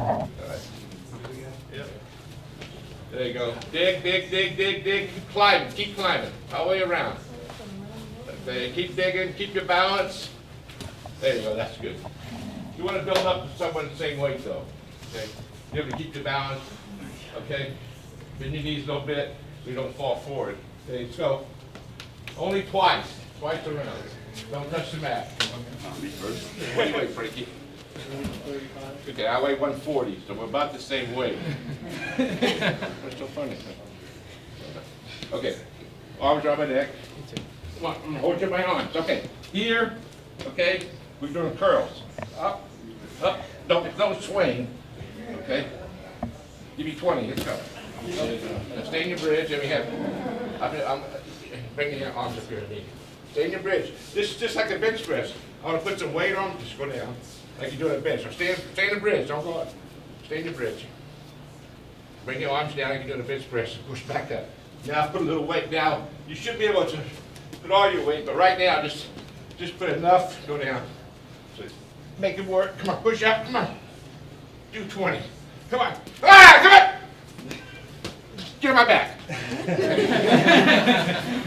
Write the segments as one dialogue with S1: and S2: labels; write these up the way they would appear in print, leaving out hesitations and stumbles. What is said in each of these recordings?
S1: All right. Yep. There you go. Dig, dig, dig, dig, dig. Keep climbing, all the way around. Okay, keep digging, keep your balance. There you go, that's good. You want to build up to someone the same weight though. Okay, you have to keep your balance. Okay, bend your knees a little bit so you don't fall forward. Okay, let's go. Only twice around. Don't touch the mat. What do you weigh, Frankie? Okay, I weigh 140, so we're about the same weight. What's so funny? Okay, arms around my neck. Come on, I'm gonna hold you in my arms. Okay, here, okay, we're doing curls. Up, up, don't swing. Okay, give me 20, let's go. Now stay in your bridge, and we have, I'm bringing your arms up here to me. Stay in your bridge. This is just like a bench press. I want to put some weight on, just go down, like you do on a bench. So stay in the bridge, don't go up. Stay in your bridge. Bring your arms down like you do on a bench press, push back up. Now put a little weight. Now, you should be able to put all your weight, but right now, just put enough, go down. So make it work, come on, push up, come on. Do 20, come on. Ah, come on! Get on my back.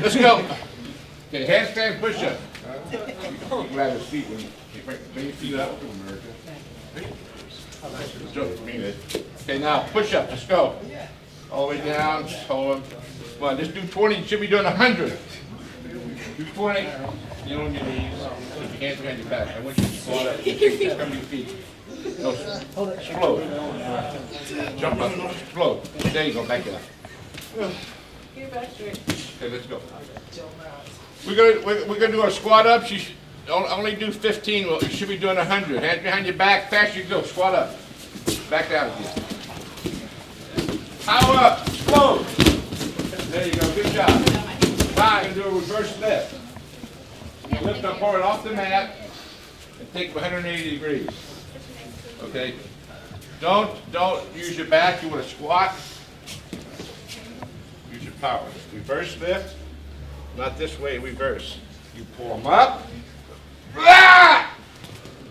S1: Let's go. Okay, handstand push-up. You can grab his feet when you bring your feet up. Okay, now push-up, let's go. All the way down, just hold them. Come on, just do 20, you should be doing 100. Do 20, kneel on your knees, put your hands behind your back. I want you to squat up, come to your feet. No, explode. Jump up, explode. There you go, back it up.
S2: Get back straight.
S1: Okay, let's go. We're gonna do our squat ups. You only do 15. Well, you should be doing 100. Hands behind your back. Fast you go. Squat up. Back down again. Power up. Explode. There you go. Good job. Now you're gonna do a reverse lift. You lift up forward off the mat and take 180 degrees. Okay. Don't use your back. You want to squat. Use your power. Reverse lift. Not this way, reverse. You pull them up,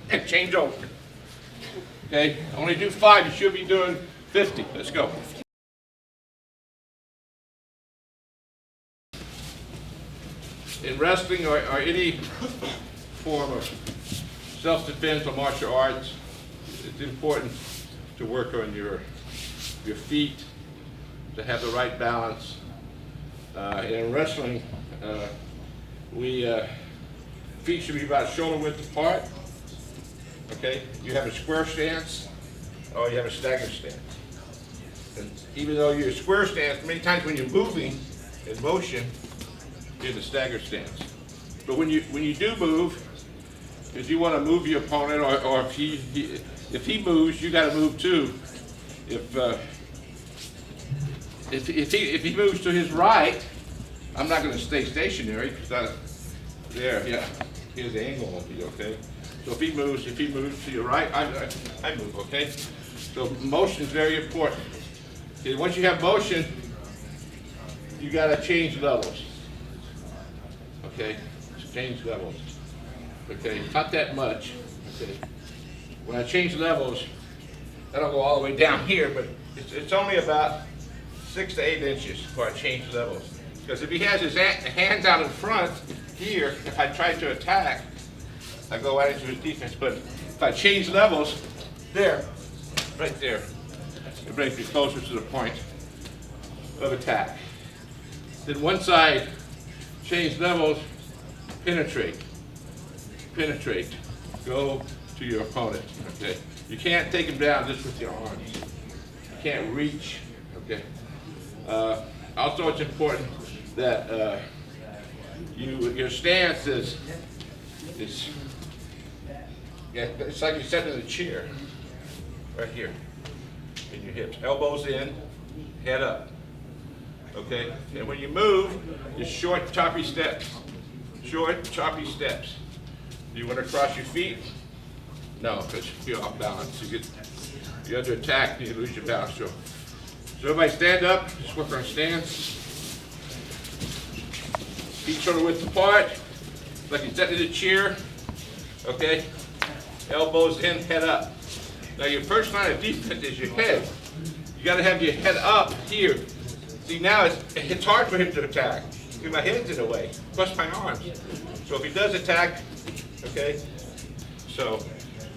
S1: and change over. Okay, only do 5, you should be doing 50. Let's go. In wrestling or any form of self-defense or martial arts, it's important to work on your feet, to have the right balance. In wrestling, feet should be about shoulder width apart. Okay, you have a square stance or you have a stagger stance. And even though you're a square stance, many times when you're moving in motion, you're in the stagger stance. But when you do move, if you want to move your opponent, or if he moves, you got to move too. If he moves to his right, I'm not going to stay stationary because there, yeah, here's the angle will be okay. So if he moves to your right, I move, okay. So motion is very important. Okay, once you have motion, you got to change levels. Okay, change levels. Okay, not that much. Okay, when I change levels, I don't go all the way down here, but it's only about 6 to 8 inches before I change levels. Because if he has his hands out in front here, if I try to attack, I go right into his defense. But if I change levels, there, right there, it brings me closer to the point of attack. Then one side, change levels, penetrate, go to your opponent. Okay, you can't take him down just with your arms. You can't reach. Okay. Also, it's important that your stance is yeah, it's like you're sitting in a chair, right here, in your hips, elbows in, head up. Okay, and when you move, it's short, choppy steps. Short, choppy steps. Do you want to cross your feet? No, because you're off balance. You're under attack, and you lose your balance. So everybody stand up, just work on stance. Feet shoulder width apart, like you're sitting in a chair. Okay? Elbows in, head up. Now your first line of defense is your head. You got to have your head up here. See, now it's hard for him to attack because my head's in the way, plus my arms. So if he does attack, okay, so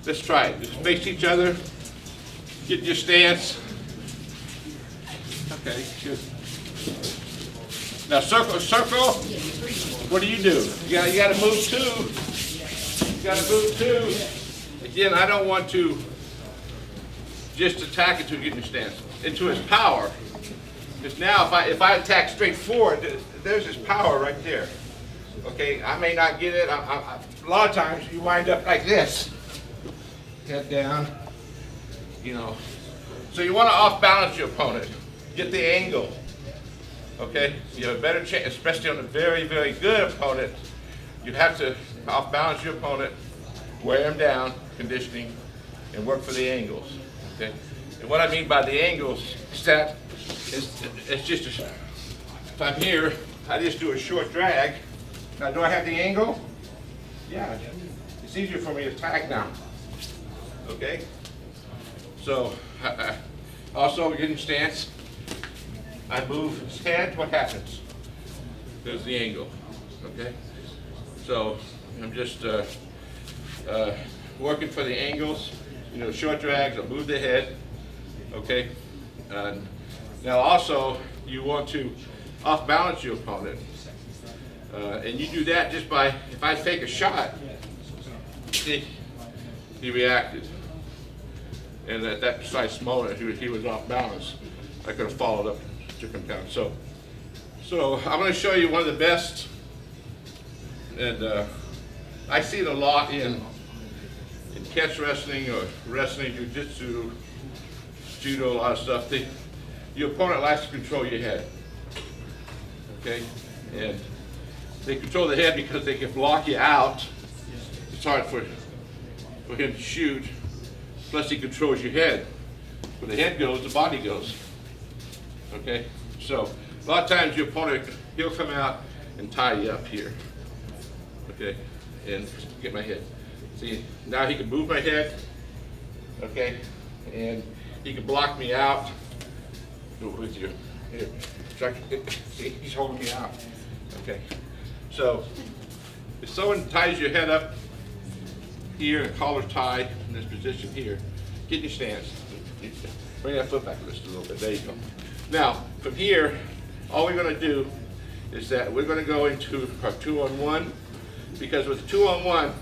S1: let's try it. Just face each other, get your stance. Okay, good. Now circle. What do? You got to move too. You got to move too. Again, I don't want to just attack until you get your stance, into his power. Because now if I attack straight forward, there's his power right there. Okay, I may not get it. A lot of times you wind up like this, head down, you know. So you want to off balance your opponent, get the angle. Okay, you have a better chance, especially on a very, very good opponent. You have to off balance your opponent, wear him down, conditioning, and work for the angles. Okay, and what I mean by the angles is that it's just if I'm here, I just do a short drag. Now, do I have the angle? Yeah, it's easier for me to attack now. Okay, so also getting stance. I move his head, what happens? There's the angle, okay? So I'm just working for the angles, you know, short drags, I'll move the head, okay? Now also, you want to off balance your opponent. And you do that just by, if I take a shot, see, he reacted. And at that precise moment, he was off balance. I could have followed up, took him down. So I'm going to show you one of the best, and I see it a lot in catch wrestling or wrestling, jiu-jitsu, judo, a lot of stuff. Your opponent likes to control your head, okay? And they control the head because they can block you out. It's hard for him to shoot. Plus he controls your head. When the head goes, the body goes. Okay? So a lot of times your opponent, he'll come out and tie you up here. Okay? And get my head. See, now he can move my head. Okay? And he can block me out. Do it with you. Here. See, he's holding me out. Okay. So if someone ties your head up here, a collar tie in this position here, get your stance. Bring that foot back just a little bit. There you go. Now, from here, all we're going to do is that we're going to go into our 2-on-1, because with 2-on-1,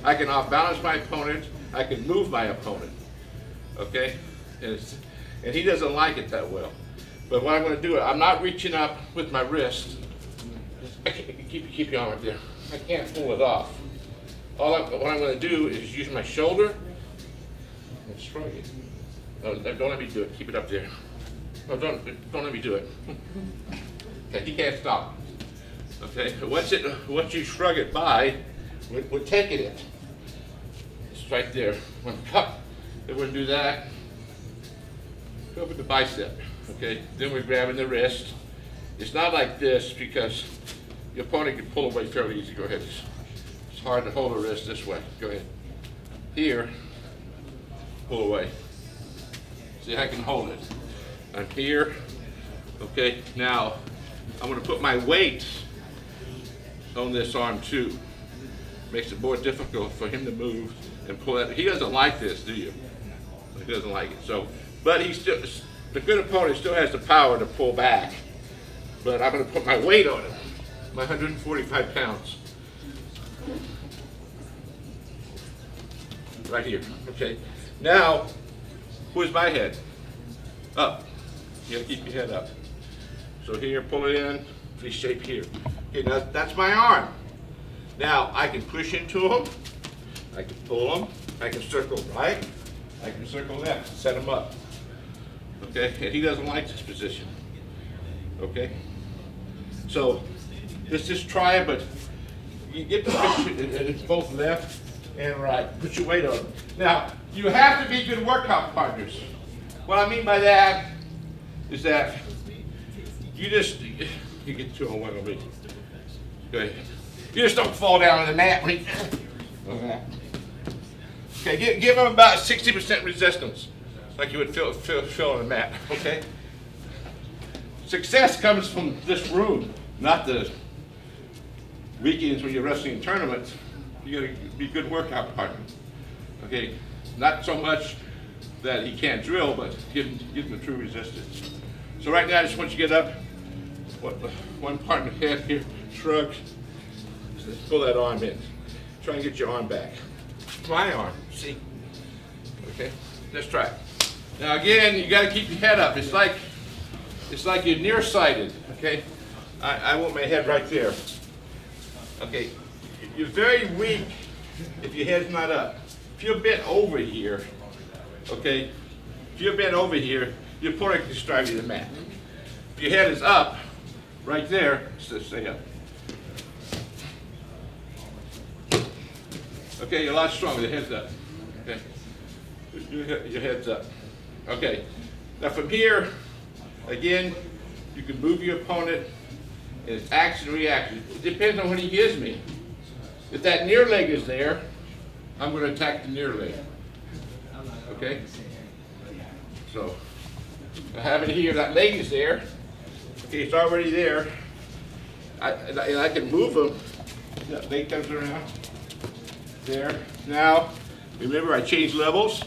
S1: I can off-balance my opponent, I can move my opponent. Okay? And he doesn't like it that well. But what I'm going to do, I'm not reaching up with my wrist. Keep your arm up there. I can't pull it off. What I'm going to do is use my shoulder and shrug it. No, don't let me do it. Keep it up there. No, don't let me do it. Okay, he can't stop. Okay, once you shrug it by, we're taking it. It's right there. One cup. Then we'll do that. Go with the bicep. Okay, then we're grabbing the wrist. It's not like this because your opponent can pull away fairly easy. Go ahead. It's hard to hold a wrist this way. Go ahead. Here, pull away. See, I can hold it. I'm here. Okay, now I'm going to put my weight on this arm too. Makes it more difficult for him to move and pull that. He doesn't like this, do you? He doesn't like it. So, but the good opponent still has the power to pull back. But I'm going to put my weight on it. My 145 pounds. Right here, okay. Now, where's my head? Up. You gotta keep your head up. So here, pull it in, V shape here. Okay, now that's my arm. Now, I can push into him, I can pull him, I can circle right, I can circle left, set him up. Okay, and he doesn't like this position. Okay? So, let's just try it, but you get the picture, it's both left and right. Put your weight on it. Now, you have to be good workout partners. What I mean by that is that you get 2-on-1 on me. Go ahead. You just don't fall down on the mat. Okay. Okay, give him about 60% resistance, like you would feel on the mat, okay? Success comes from this room, not the weekends when you're wrestling in tournaments. You gotta be a good workout partner, okay? Not so much that he can't drill, but give him the true resistance. So right now, I just want you to get up, one part in the head here, shrug, just pull that arm in. Try and get your arm back. My arm, see? Okay, let's try it. Now again, you gotta keep your head up. It's like you're nearsighted, okay? I want my head right there. Okay, you're very weak if your head's not up. If you're bent over here, okay, if you're bent over here, your opponent can just drive you to the mat. If your head is up, right there, just stay up. Okay, you're a lot stronger, the head's up. Okay, your head's up. Okay, now from here, again, you can move your opponent in its action reaction. It depends on what he gives me. If that near leg is there, I'm going to attack the near leg. Okay? So, I have it here, that leg is there. Okay, it's already there. And I can move him. That leg comes around. There. Now, remember I changed levels.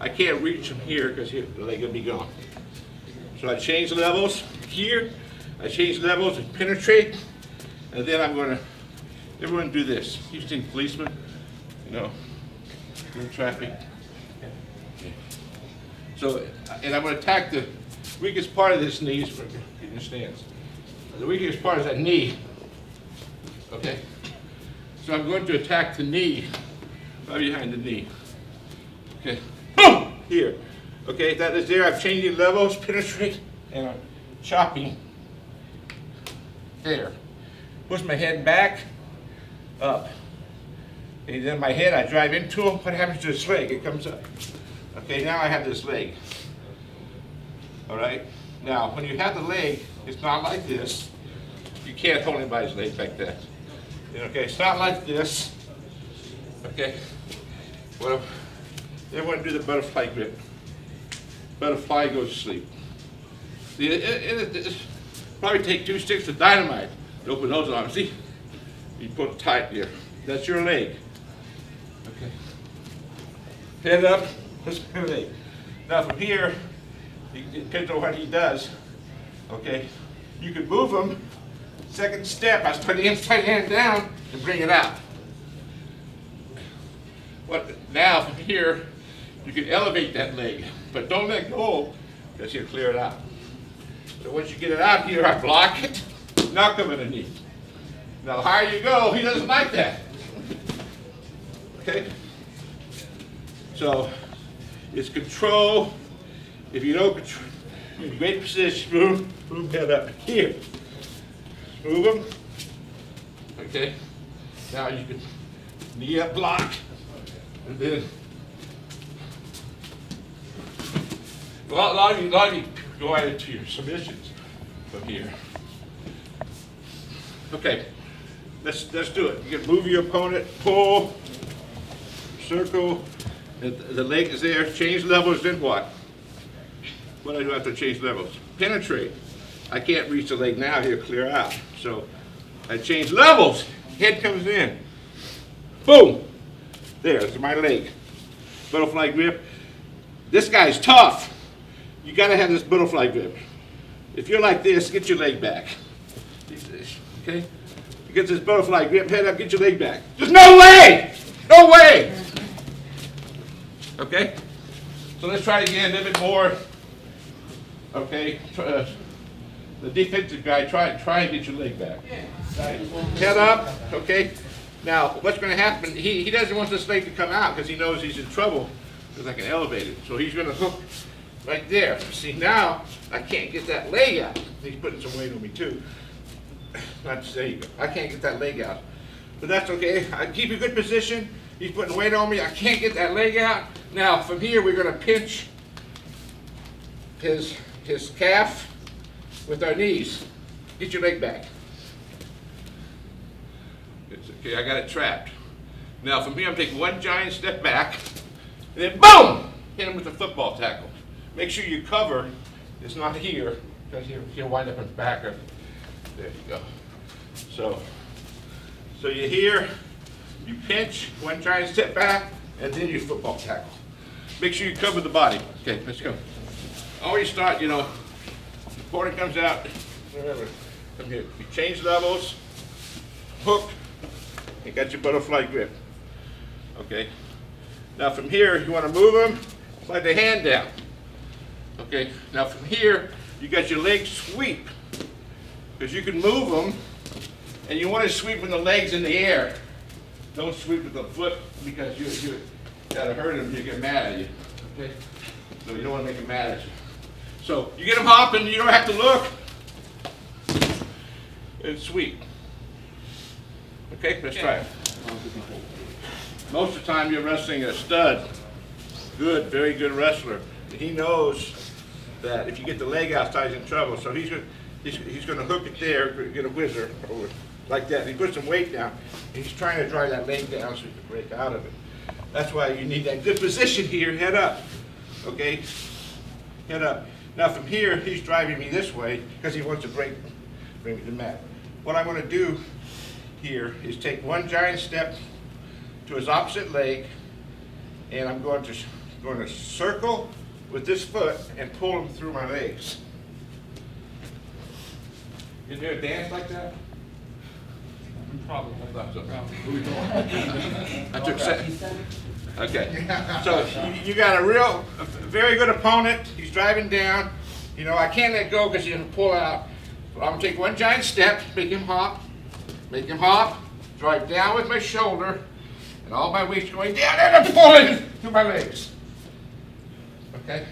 S1: I can't reach him here because the leg will be gone. So I change levels here. I change levels and penetrate. And then I'm going to, everyone do this. You've seen policemen, you know, in traffic. Okay. So, and I'm going to attack the weakest part of this knee from in the stance. The weakest part is that knee. Okay. So I'm going to attack the knee, right behind the knee. Okay. Boom! Here. Okay, that is there. I'm changing levels, penetrate, and I'm chopping. There. Push my head back, up. Okay, then my head, I drive into him. What happens to this leg? It comes up. Okay, now I have this leg. All right? Now, when you have the leg, it's not like this. You can't hold him by his leg like that. Okay, it's not like this. Okay? Well, everyone do the butterfly grip. Butterfly goes to sleep. See, it probably take 2 sticks of dynamite to open those arms. See? You put it tight here. That's your leg. Okay. Head up, that's your leg. Now from here, it depends on what he does. Okay? You can move him. Second step, I put the inside hand down and bring it out. Now from here, you can elevate that leg, but don't let go because you'll clear it out. So once you get it out here, I block it, now come in the knee. Now the higher you go, he doesn't like that. Okay? So it's control. If you don't control, in great position, move head up here. Move them. Okay. Now you can knee up, block, and then a lot of you go out into your submissions from here. Okay. Let's do it. You can move your opponent, pull, circle. The leg is there. Change levels. Then what? What do I do after change levels? Penetrate. I can't reach the leg now. He'll clear out. So I change levels. Head comes in. Boom. There's my leg. Butterfly grip. This guy's tough. You got to have this butterfly grip. If you're like this, get your leg back. Okay? You get this butterfly grip, head up, get your leg back. There's no way! No way! Okay? So let's try it again a little bit more. Okay? The defensive guy, try and get your leg back. Head up, okay? Now, what's going to happen, he doesn't want this leg to come out because he knows he's in trouble because I can elevate it. So he's going to hook right there. See, now I can't get that leg out. He's putting some weight on me too. Not to say, I can't get that leg out. But that's okay. I keep a good position. He's putting weight on me. I can't get that leg out. Now, from here, we're going to pinch his calf with our knees. Get your leg back. It's okay, I got it trapped. Now from here, I'm taking one giant step back, and then boom! Hit him with a football tackle. Make sure you cover, it's not here, because he'll wind up in the back. There you go. So you're here, you pinch, one giant step back, and then you football tackle. Make sure you cover the body. Okay, let's go. Always start, you know, the corner comes out, remember, come here. You change levels, hook, you got your butterfly grip. Okay. Now from here, you want to move them, slide the hand down. Okay. Now from here, you got your leg sweep, because you can move them, and you want to sweep with the legs in the air. Don't sweep with the foot, because you gotta hurt them. You get mad at you. Okay. So you don't want to make them mad at you. So you get them hopping. You don't have to look. And sweep. Okay. Let's try it. Most of the time you're wrestling a stud, good, very good wrestler. He knows that if you get the leg outside, he's in trouble. So he's going to hook it there, get a whizzer over like that. He puts some weight down. He's trying to drive that leg down so he can break out of it. That's why you need that good position here, head up. Okay, head up. Now from here, he's driving me this way because he wants to bring me to the mat. What I'm going to do here is take one giant step to his opposite leg, and I'm going to circle with this foot and pull him through my legs. Is there a dance like that? Probably. I took seconds. Okay. So you got a very good opponent. He's driving down. You know, I can't let go because he's going to pull out. So I'm going to take one giant step, make him hop, drive down with my shoulder, and all my weight's going down and I'm pulling through my legs. Okay?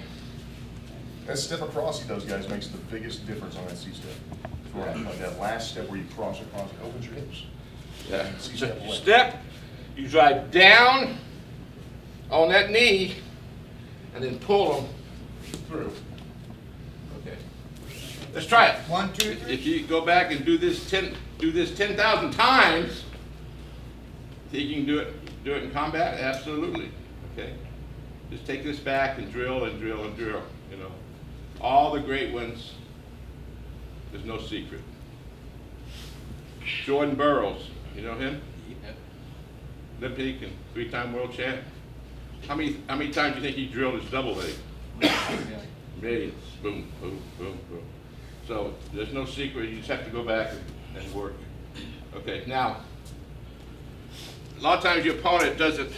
S3: That step across he does, guys, makes the biggest difference on that C-step. Like that last step where you cross across, it opens your hips.
S1: Yeah.
S3: C-step
S1: So
S3: away.
S1: step, you drive down on that knee, and then pull them through. Okay. Let's try it.
S4: 1, 2, 3.
S1: If you go back and do this 10,000 times, think you can do it in combat? Absolutely. Okay. Just take this back and drill and drill and drill. You know, all the great ones. There's no secret. Jordan Burroughs, you know him? Olympic and 3-time world champ. How many times do you think he drilled his double leg? Millions. Boom, boom, boom, boom. So there's no secret. You just have to go back and work. Okay. Now, a lot of times your opponent doesn't.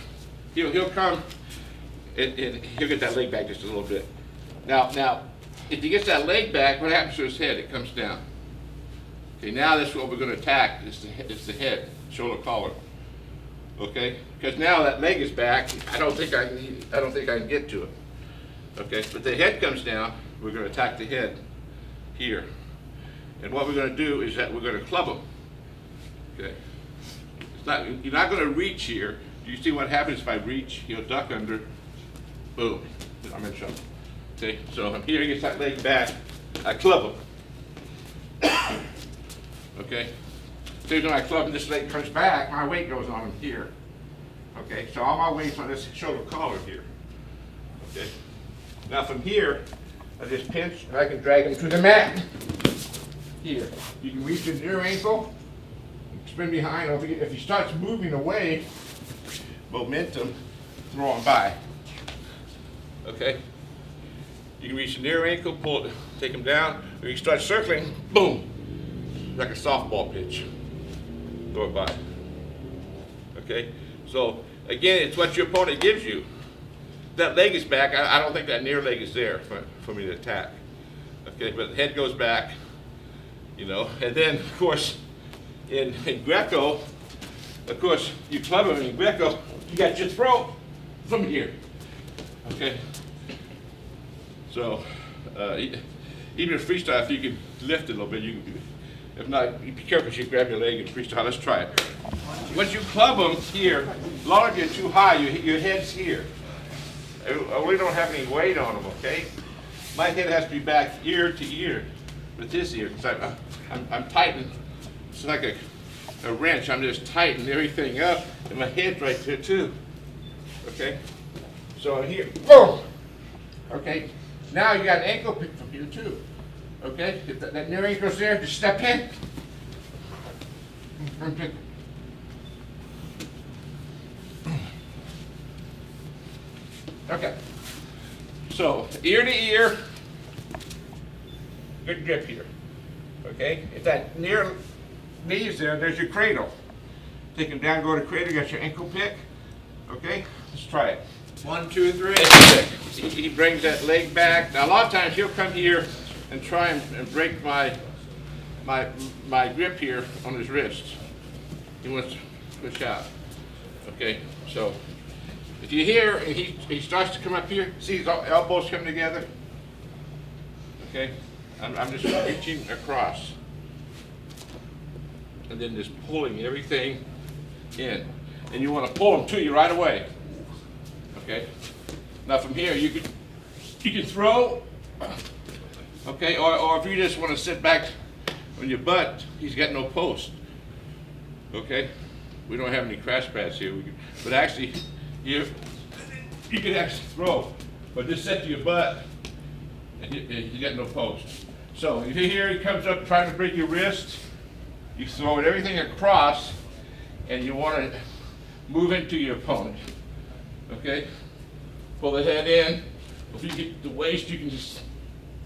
S1: He'll come and he'll get that leg back just a little bit. Now, if he gets that leg back, what happens to his head? It comes down. Okay. Now that's what we're going to attack. It's the head, shoulder, collar. Okay. Because now that leg is back. I don't think I can get to it. Okay. But the head comes down. We're going to attack the head here. And what we're going to do is that we're going to club him. Okay. You're not going to reach here. Do you see what happens if I reach? He'll duck under. Boom. I'm in trouble. Okay. So I'm here. He gets that leg back. I club him. Okay. So when I club him, this leg comes back. My weight goes on him here. Okay. So all my weight's on this shoulder collar here. Okay. Now from here, I just pinch and I can drag him to the mat. Here. You can reach his near ankle, spin behind. If he starts moving away, momentum, throw him by. Okay? You can reach the near ankle, pull it, take him down. When you start circling, boom, like a softball pitch. Throw it by. Okay? So, again, it's what your opponent gives you. That leg is back. I don't think that near leg is there for me to attack. Okay, but the head goes back, you know, and then, of course, in Greco, of course, you club him in Greco, you got your throat from here. Okay? So, even in freestyle, if you can lift it a little bit, you can. If not, be careful if you grab your leg in freestyle. Let's try it. Once you club them here, as long as you're too high, your head's here. I really don't have any weight on them, okay? My head has to be back ear to ear with this ear, because I'm tightening. It's like a wrench. I'm just tightening everything up, and my head's right there too. Okay? So here, boom! Okay, now you got an ankle pick from here too. Okay, if that near ankle's there, just step in. Okay, so ear to ear, good grip here. Okay, if that near knee's there, there's your cradle. Take him down, go to cradle, you got your ankle pick. Okay, let's try it.
S4: 1, 2, 3.
S1: He brings that leg back. Now a lot of times he'll come here and try and break my grip here on his wrist. He wants to push out. Okay, so if you hear and he starts to come up here, see his elbows come together? Okay, I'm just reaching across. And then just pulling everything in. And you want to pull them to you right away. Okay. Now from here you can throw. Okay, or if you just want to sit back on your butt, he's got no post. Okay, we don't have any crash pads here. But actually, you can actually throw, but just sit to your butt, and you got no post. So if you hear he comes up trying to break your wrist, you throw everything across, and you want to move into your opponent. Okay, pull the head in. If you get the waist, you can just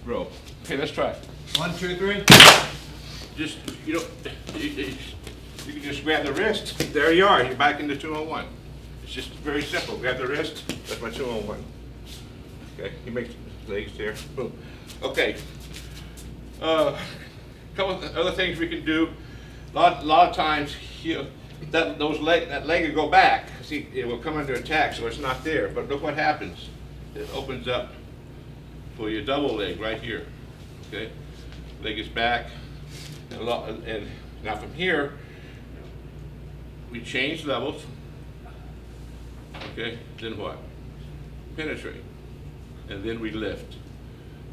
S1: throw. Okay, let's try it.
S4: 1, 2, 3.
S1: Just you can just grab the wrist. There you are. You're back into 2-on-1. It's just very simple. Grab the wrist. That's my 2-on-1. Okay, he makes legs there. Boom. Okay. Couple of other things we can do. A lot of times that leg will go back. See, it will come under attack, so it's not there. But look what happens. It opens up for your double leg right here. Okay, leg is back, and now from here we change levels. Okay, then what? Penetrate, and then we lift.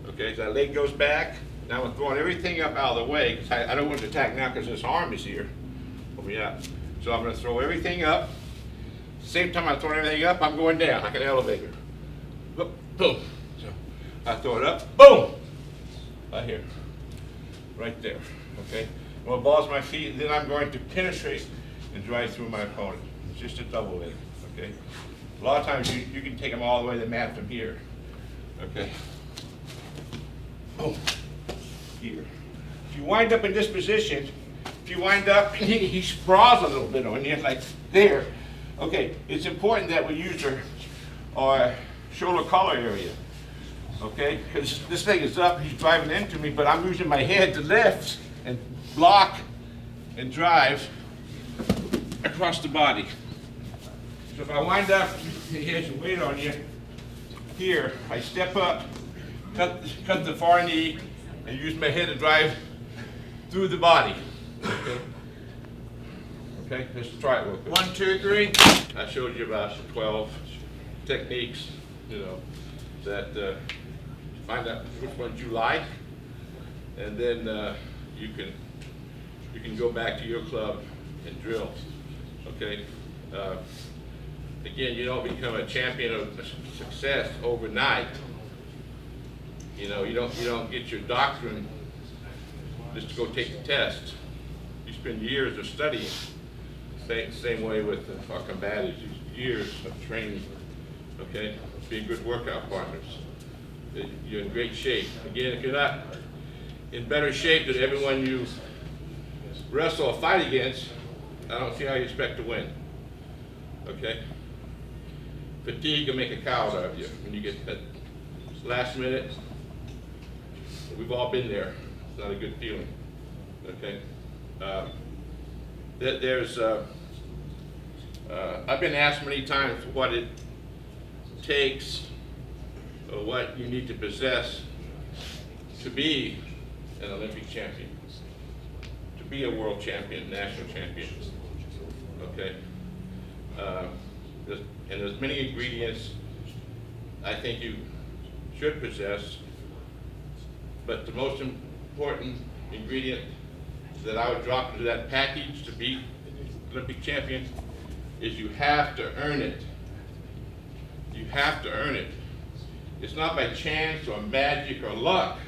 S1: Okay, so that leg goes back. Now I'm throwing everything up out of the way because I don't want to attack now because this arm is here. Pull me up. So I'm going to throw everything up. Same time I'm throwing everything up, I'm going down like an elevator. Boom, boom. So I throw it up, boom, right here, right there. Okay. I'm going to balls my feet, and then I'm going to penetrate and drive through my opponent. It's just a double leg. Okay. A lot of times you can take them all the way to the mat from here. Okay. Boom. Here. If you wind up in this position, if you wind up, he sprawls a little bit on you, like there. Okay, it's important that we use our shoulder collar area. Okay, because this thing is up, he's driving into me, but I'm using my head to lift and block and drive across the body. So if I wind up, he has some weight on you, here, I step up, cut the far knee, and use my head to drive through the body. Okay. Okay, let's try it real quick.
S4: 1, 2, 3.
S1: I showed you about 12 techniques, that find out which ones you like, and then you can go back to your club and drill. Okay. Again, you don't become a champion of success overnight. You don't get your doctrine just to go take the test. You spend years of studying. Same way with our combatives, years of training. Okay, being good workout partners. You're in great shape. Again, if you're not in better shape than everyone you wrestle or fight against, I don't see how you expect to win. Okay. Fatigue can make a coward of you when you get that last minute. We've all been there. It's not a good feeling. Okay. I've been asked many times what it takes or what you need to possess to be an Olympic champion, to be a world champion, national champion. Okay. And there's many ingredients I think you should possess, but the most important ingredient that I would drop into that package to beat Olympic champion is you have to earn it. You have to earn it. It's not by chance or magic or luck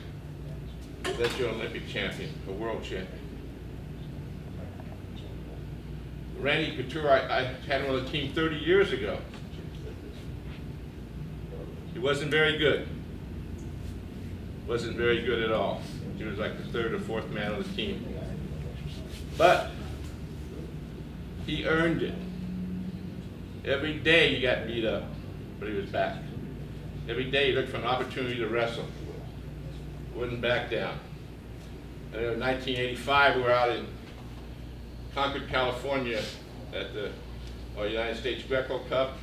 S1: that you're an Olympic champion, a world champion. Randy Couture, I had him on the team 30 years ago. He wasn't very good. Wasn't very good at all. He was like the third or fourth man on the team. But he earned it. Every day he got beat up, but he was back. Every day he looked for an opportunity to wrestle. Wouldn't back down. And in 1985, we were out in Concord, California at the United States Greco Cup.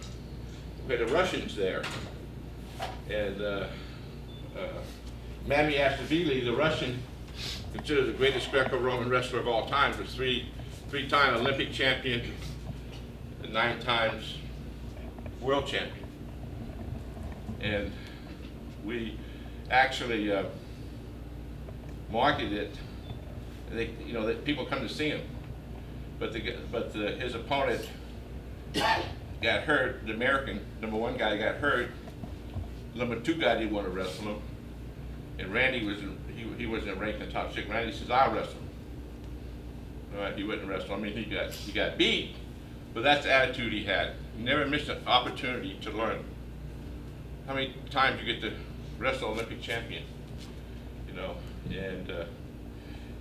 S1: We had the Russians there. And Mami Ashvili, the Russian, considered the greatest Greco-Roman wrestler of all time, was three-time Olympic champion and 9 times world champion. And we actually marketed it. They, you know, that people come to see him, but his opponent got hurt. The American #1 guy got hurt. #2 guy didn't want to wrestle him, and Randy he wasn't ranked in the top 6. Randy says, "I'll wrestle him." All right, he wouldn't wrestle. I mean, he got beat, but that's the attitude he had. He never missed an opportunity to learn. How many times you get to wrestle Olympic champion? You know, and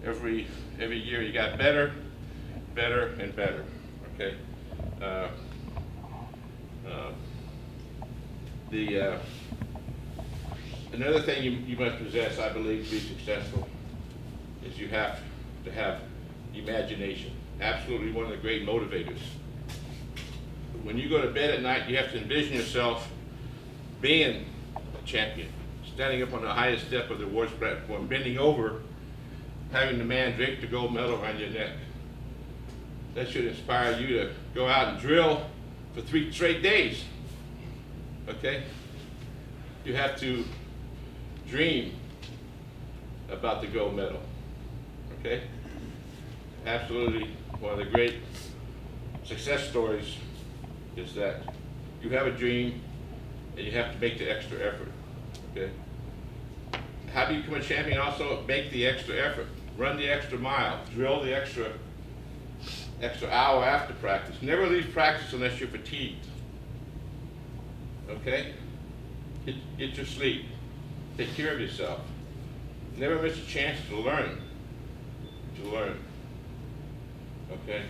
S1: every year you got better, and better. Okay. Another thing you must possess, I believe, to be successful, is you have to have imagination. Absolutely one of the great motivators. When you go to bed at night, you have to envision yourself being a champion, standing up on the highest step of the awards platform, bending over, having the man drape the gold medal around your neck. That should inspire you to go out and drill for 3 straight days. Okay? You have to dream about the gold medal. Okay? Absolutely one of the great success stories is that you have a dream and you have to make the extra effort. Okay? How do you become a champion? Also, make the extra effort. Run the extra mile. Drill the extra hour after practice. Never leave practice unless you're fatigued. Okay? Get your sleep. Take care of yourself. Never miss a chance to learn. Okay?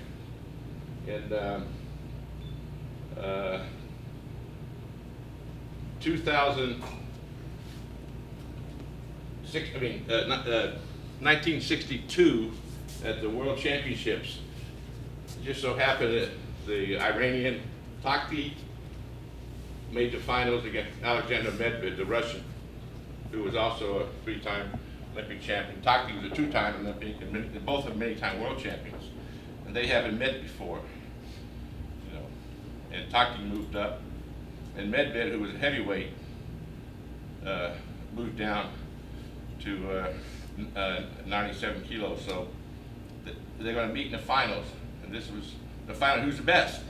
S1: And 1962 at the World Championships, it just so happened that the Iranian Takedown made the finals against Alexander Medved, the Russian, who was also a 3-time Olympic champion. Takedown was a 2-time Olympic, and both are many-time world champions. And they haven't met before, you know. And Takedown moved up, and Medved, who was a heavyweight, moved down to 97 kilos. So they're going to meet in the finals, and this was the final. Who's the best?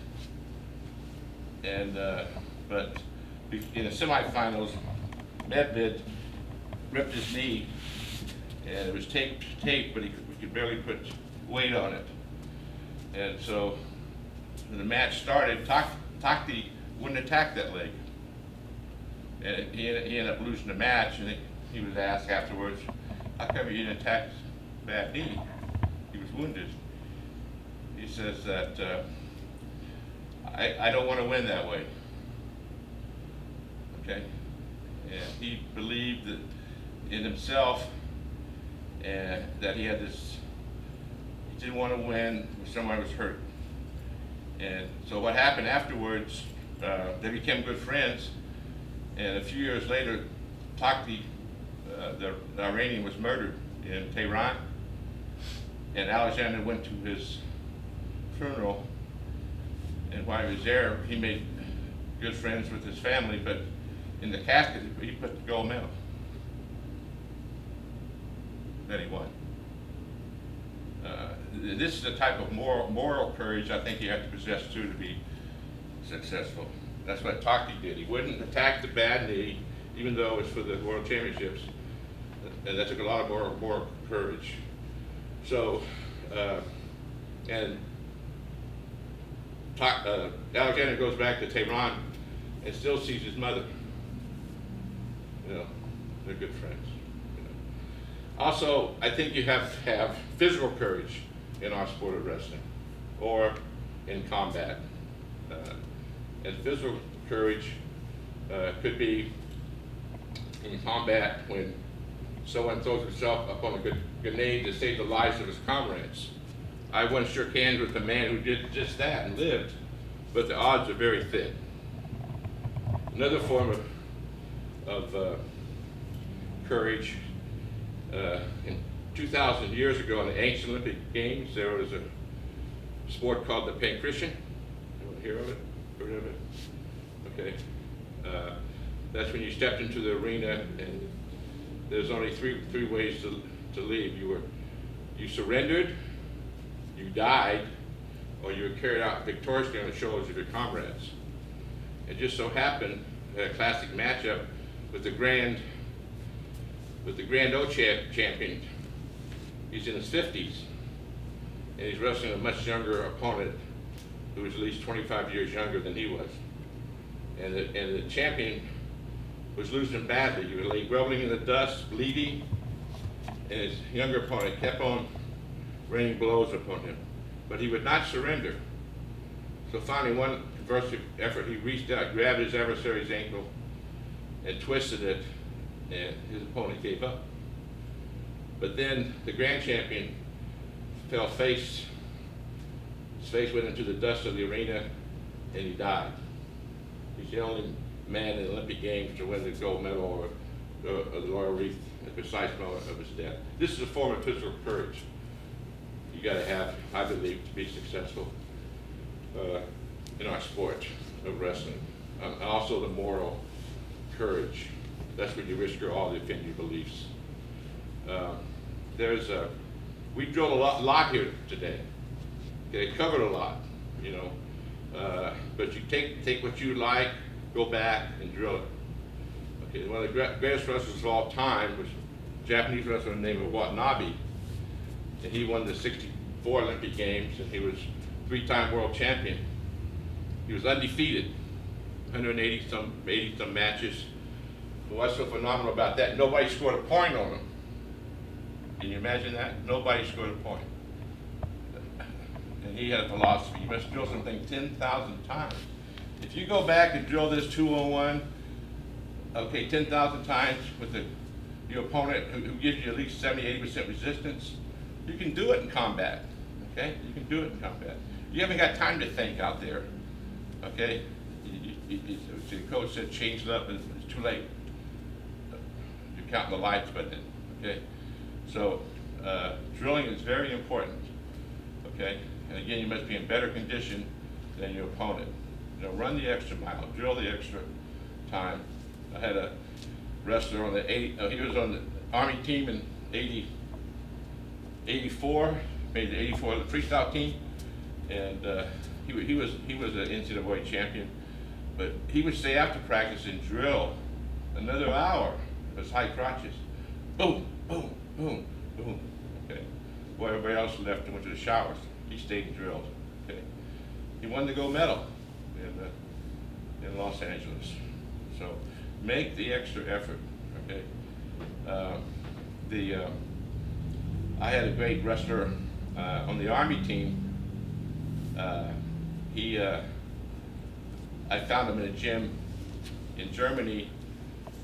S1: And but in the semifinals, Medved ripped his knee, and it was taped, but we could barely put weight on it. And so when the match started, Takedown wouldn't attack that leg, and he ended up losing the match. And he was asked afterwards, "How come you didn't attack bad knee? He was wounded." He says that I don't want to win that way. Okay, and he believed that in himself, and that he had this. He didn't want to win when someone was hurt. And so what happened afterwards? They became good friends, and a few years later, Takedown, the Iranian, was murdered in Tehran, and Alexander went to his funeral, and while he was there, he made good friends with his family, but in the casket, he put the gold medal that he won. this is the type of moral courage I think you have to possess too to be successful. That's what Taki did. He wouldn't attack the bad knee, even though it was for the World Championships, and that took a lot of moral courage. So, Alexander goes back to Tehran and still sees his mother. You know, they're good friends. You know. Also, I think you have to have physical courage in our sport of wrestling or in combat. And physical courage could be in combat when someone throws himself upon a grenade to save the lives of his comrades. I once shook hands with a man who did just that and lived, but the odds are very thin. Another form of courage, in 2,000 years ago in the ancient Olympic Games, there was a sport called the pancration. Anyone hear of it? Heard of it? Okay. That's when you stepped into the arena and there's only three ways to leave. You surrendered, you died, or you were carried out victoriously on the shoulders of your comrades. It just so happened a classic matchup with the Grand O champion. He's in his 50s, and he's wrestling a much younger opponent who was at least 25 years younger than he was. And the champion was losing badly. He was like groveling in the dust, bleeding, and his younger opponent kept on raining blows upon him. But he would not surrender. So finally, one convulsive effort, he reached out, grabbed his adversary's ankle, and twisted it, and his opponent gave up. But then the grand champion fell face. His face went into the dust of the arena, and he died. He's the only man in the Olympic Games to win the gold medal or the laurel wreath at the precise moment of his death. This is a form of physical courage you got to have, I believe, to be successful in our sport of wrestling. Also the moral courage. That's when you risk your all to defend your beliefs. We drilled a lot here today. Okay, covered a lot, you know. But you take what you like, go back and drill it. Okay, one of the greatest wrestlers of all time was a Japanese wrestler named Watanabe. And he won the '64 Olympic Games, and he was 3-time world champion. He was undefeated, 180 some matches. But what's so phenomenal about that? Nobody scored a point on him. Can you imagine that? Nobody scored a point. And he had a philosophy: you must drill something 10,000 times. If you go back and drill this 2-on-1, okay, 10,000 times with your opponent who gives you at least 70–80% resistance, you can do it in combat. Okay, you can do it in combat. You haven't got time to think out there. Okay, the coach said change it up, and it's too late. You're counting the lights by then. Okay, so drilling is very important. Okay, and again, you must be in better condition than your opponent. You know, run the extra mile, drill the extra time. I had a wrestler on he was on the Army team in 84, made the 84 freestyle team, and he was an NCAA champion. But he would stay after practice and drill another hour with his high crotches. Boom, boom, boom, boom. Okay. While everybody else left and went to the showers, he stayed and drilled. Okay. He won the gold medal in Los Angeles. So make the extra effort. Okay. I had a great wrestler on the Army team. I found him in a gym in Germany,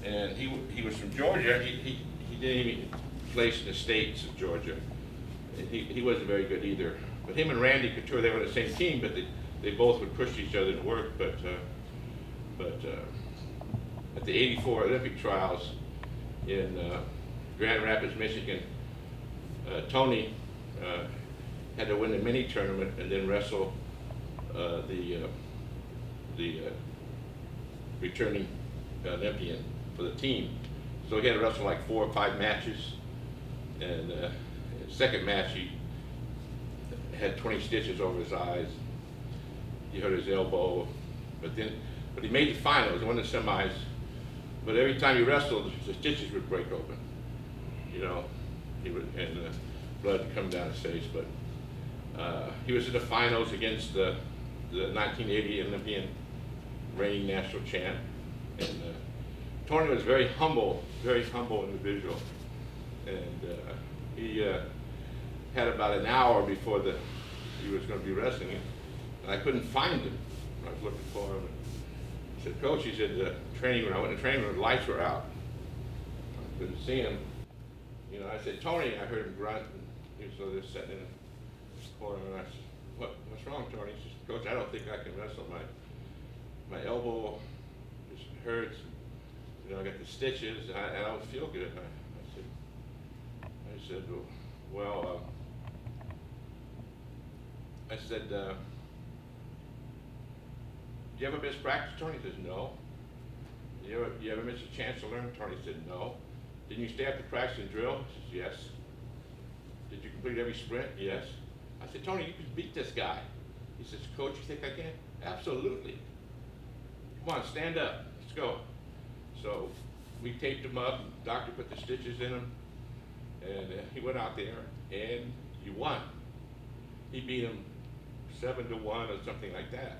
S1: and he was from Georgia. He didn't even place in the States of Georgia. He wasn't very good either. But him and Randy Couture, they were on the same team, but they both would push each other to work. But at the '84 Olympic trials in Grand Rapids, Michigan, Tony had to win the mini tournament and then wrestle the returning Olympian for the team. So he had to wrestle like 4 or 5 matches, and second match he had 20 stitches over his eyes. He hurt his elbow, but he made the finals, won the semis. But every time he wrestled, the stitches would break open. You know, and blood would come down his face. But he was in the finals against the 1980 Olympian reigning national champ. And Tony was very humble individual. And he had about an hour before he was going to be wrestling, and I couldn't find him. I was looking for him. I said, Coach, he said, when I went to training room, the lights were out. I couldn't see him. You know, I said, Tony, I heard him grunt, and he was just sitting in the corner, and I said, what's wrong, Tony? He says, Coach, I don't think I can wrestle. My elbow just hurts. You know, I got the stitches, and I don't feel good. I said, well, do you ever miss practice, Tony? He says, no. You ever miss a chance to learn? Tony said, no. Didn't you stay after practice and drill? He says, yes. Did you complete every sprint? Yes. I said, Tony, you can beat this guy. He says, Coach, you think I can? Absolutely. Come on, stand up. Let's go. So we taped him up. The doctor put the stitches in him. And he went out there, and he won. He beat him 7-1 or something like that.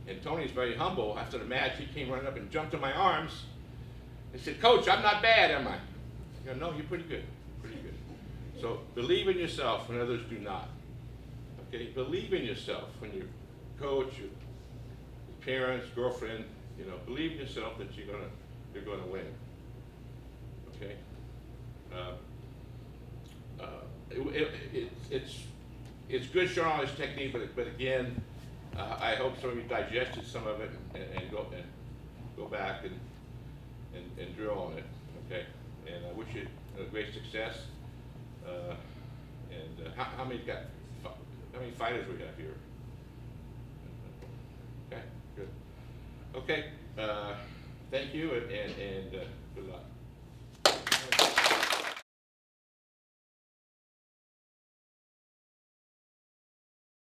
S1: And Tony's very humble. After the match, he came running up and jumped in my arms. He said, Coach, I'm not bad, am I? I go, no, you're pretty good, pretty good. So believe in yourself when others do not. Okay, believe in yourself when your coach, your parents, girlfriend, you know, believe in yourself that you're gonna win. Okay. It's good showing all this technique, but again, I hope some of you digested some of it and go back and drill on it. Okay, and I wish you great success. How many fighters we have here? Okay, good. Okay, thank you and good luck.